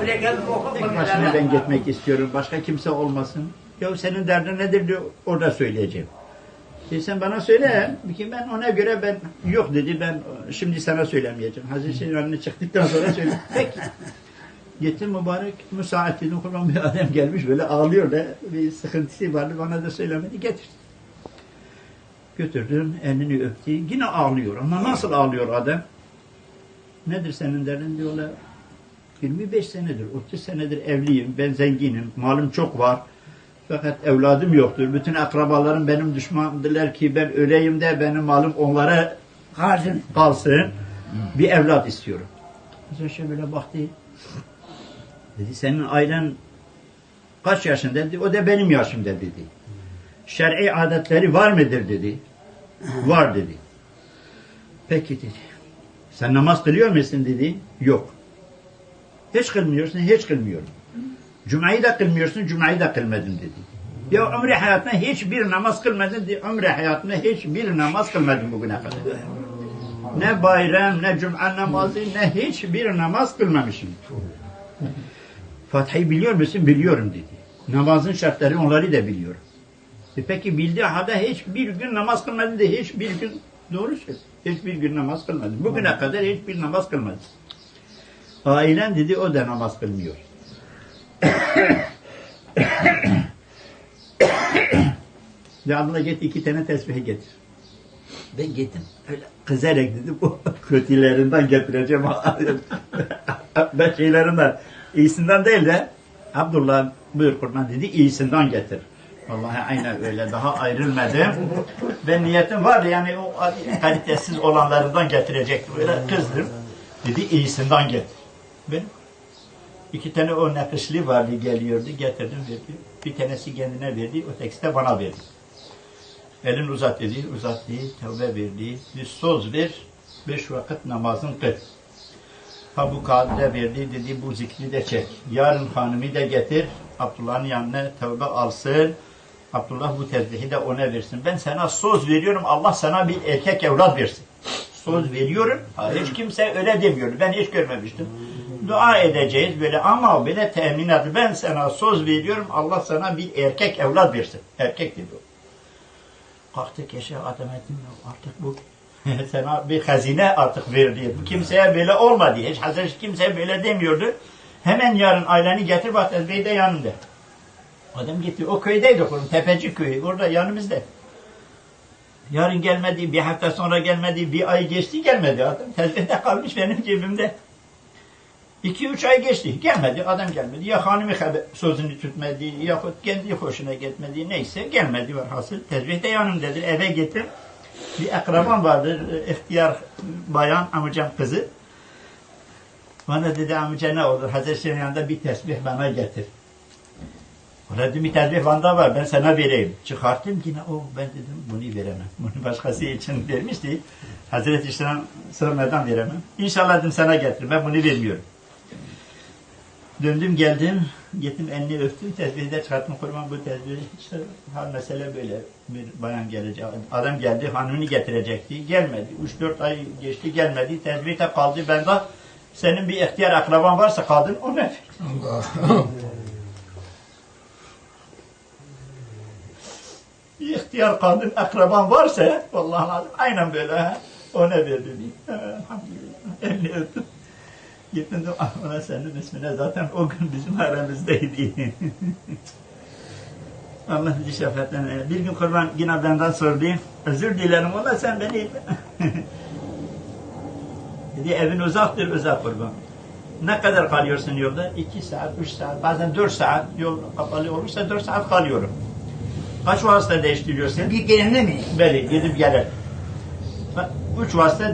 Buraya geldim Tek okuma. başına ben gitmek istiyorum. Başka kimse olmasın. Ya senin derdin nedir diyor. Orada söyleyeceğim. Sen bana söyle. Ki ben ona göre ben yok dedi. Ben şimdi sana söylemeyeceğim. Hazreti Şeyh'in önüne çıktıktan sonra söyle. Peki. Gittim mübarek müsaadetini kuran bir adam gelmiş böyle ağlıyor da bir sıkıntısı vardı. Bana da söylemedi. Getir. Götürdüm. Elini öptü. Yine ağlıyor. Ama nasıl ağlıyor adam? Nedir senin derdin diyorlar. 25 senedir, 30 senedir evliyim, ben zenginim, malım çok var. Fakat evladım yoktur. Bütün akrabalarım benim düşmandılar ki ben öleyim de benim malım onlara kalsın. Bir evlat istiyorum. Bize şöyle baktı. Dedi senin ailen kaç yaşında dedi. O da benim yaşımda dedi. Şer'i adetleri var mıdır dedi. Var dedi. Peki dedi. Sen namaz kılıyor musun dedi. Yok. Hiç kılmıyorsun, hiç kılmıyorum. Cuma'yı da kılmıyorsun, Cuma'yı da kılmadım dedi. Ya ömrü hayatına hiçbir namaz kılmadın dedi. Ömrü hayatına hiçbir namaz kılmadım bugüne kadar. Ne bayram, ne Cuma namazı, ne hiçbir namaz kılmamışım. Fatiha'yı biliyor musun? Biliyorum dedi. Namazın şartları onları da biliyorum. Peki bildiği halde hiçbir gün namaz kılmadı dedi. Hiçbir gün, doğru söylüyor. Hiçbir gün namaz kılmadı. Bugüne kadar hiçbir namaz kılmadı. Ailen dedi o da namaz kılmıyor. Ya abla git 2 tane tesbih getir. Ben gittim. Öyle kızarak dedi bu kötülerinden getireceğim. Ben şeylerinden iyisinden değil de Abdullah buyur kurban dedi iyisinden getir. Vallahi aynen öyle daha ayrılmadım. Ben niyetim vardı yani o kalitesiz olanlarından getirecektim. Öyle kızdım. Dedi iyisinden getir. Benim 2 tane o nakışlı vardı geliyordu getirdim verdi. Bir tanesi kendine verdi ötekisi de bana verdi. Elini uzat dedi uzattı tövbe verdi. Bir söz ver 5 vakit namazın kıl. Ha bu kağıdı da verdi dedi bu zikri de çek. Yarın hanımı da getir Abdullah'ın yanına tövbe alsın. Abdullah bu tesbihi de ona versin. Ben sana söz veriyorum Allah sana bir erkek evlat versin. Söz veriyorum. Hiç kimse öyle demiyor. Ben hiç görmemiştim. Dua edeceğiz böyle ama böyle teminat. Ben sana söz veriyorum Allah sana bir erkek evlat versin. Erkek dedi o. Kalktık yaşa adam ettim artık bu sana bir hazine artık verdi. Bu kimseye böyle olmadı. Hiç Hazreti kimseye böyle demiyordu. Hemen yarın aileni getir bak ezbeyi de yanında. Adam gitti. O köydeydi okulun. Tepeci köyü. Orada yanımızda. Yarın gelmedi. Bir hafta sonra gelmedi. Bir ay geçti gelmedi adam. Tezbihte kalmış benim cebimde. 2-3 ay geçti. Gelmedi. Adam gelmedi. Ya hanımı sözünü tutmadı. Yahut kendi hoşuna gitmedi. Neyse gelmedi var hasıl. Tezbihte yanımdadır. Eve getir. Bir akrabam vardır. İhtiyar bayan amcam kızı. Bana dedi amca ne olur? Hazreti Şeyh'in yanında bir tesbih bana getir. Orada bir tesbih banda var. Ben sana vereyim. Çıkarttım yine ben dedim bunu veremem. Bunu başkası için vermişti. Hazreti Şeyh'den sormadan veremem. İnşallah dedim sana getir. Ben bunu vermiyorum. Döndüm geldim. Gittim elini öptüm. Tesbihi de çıkarttım. Kurban bu tesbihi. İşte hal mesele böyle. Bir bayan gelecek. Adam geldi. Hanımını getirecekti. Gelmedi. 3-4 ay geçti. Gelmedi. Tesbih de kaldı. Ben de senin bir ihtiyar akraban varsa kadın o ne? Allah. Bir ihtiyar kadın akraban varsa vallahi lazım. Aynen böyle. O ne verdi? Elhamdülillah. Elini öptüm. Gittim de ona senin ismine zaten o gün bizim aramızdaydı. Allah bizi şefaatlen. Bir gün kurban yine benden sordu. Özür dilerim ona sen beni dedi evin uzaktır uzak kurban. Ne kadar kalıyorsun yolda? 2 saat, 3 saat, bazen 4 saat yol kapalı olursa 4 saat kalıyorum. Kaç vasıta değiştiriyorsun? Bir gelene mi? Beli gidip gelir. 3 vasıta